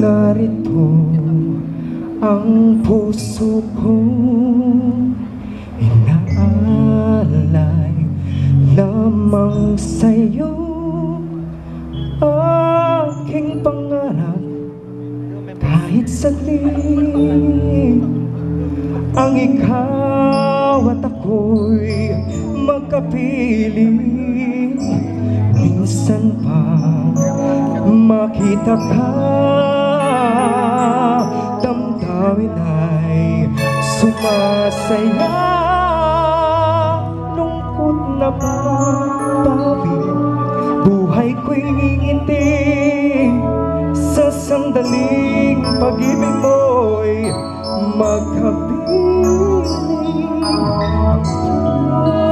narito ang puso ko, inaalay lamang sa'yo. Aking pangarap kahit saglit, ang ikaw at ako'y magkapiling. Minsan pa makita ka, damdamin ay sumasaya. Lungkot na bawi, buhay ko'y ngingiti sa sandaling pag-ibig mo'y magkapiling.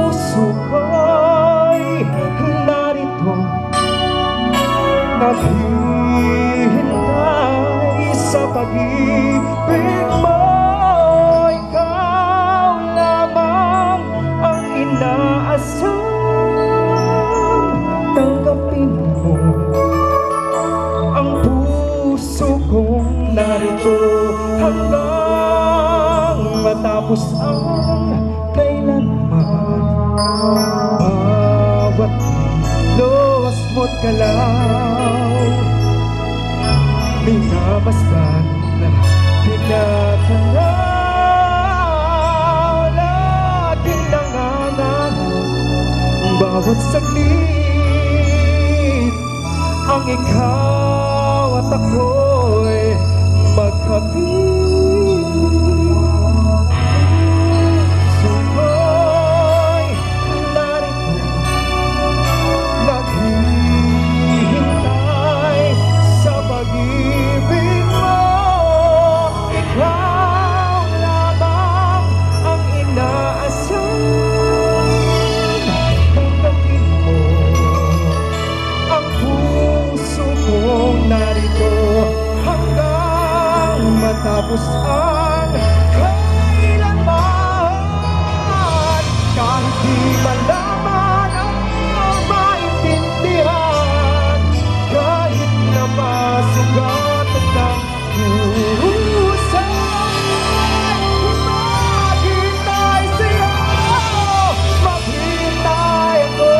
Puso ko'y narito, naghihintay sa pag-ibig mo. Ikaw lamang ang inaasam, tanggapin mo ang puso kong narito hanggang matapos ang kailanman. Bawat los mo't galaw, minabastan, tinatangal at tinanganan. Bawat saglit, ang ikaw at ako'y magkapiling. Puso ko'y narito, naghihintay sa pag-ibig mo. Ikaw lamang ang inaasam, tanggapin mo ang puso kong narito hanggang matapos ang kailanman. Kahit di malaman ang maintindihan, kahit na masugatan ng kurusan, maghintay sa'yo, maghintay ako.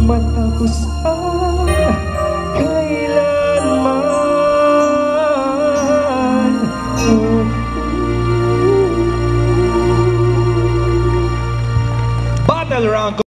Matapos ang kailanman. Battle round.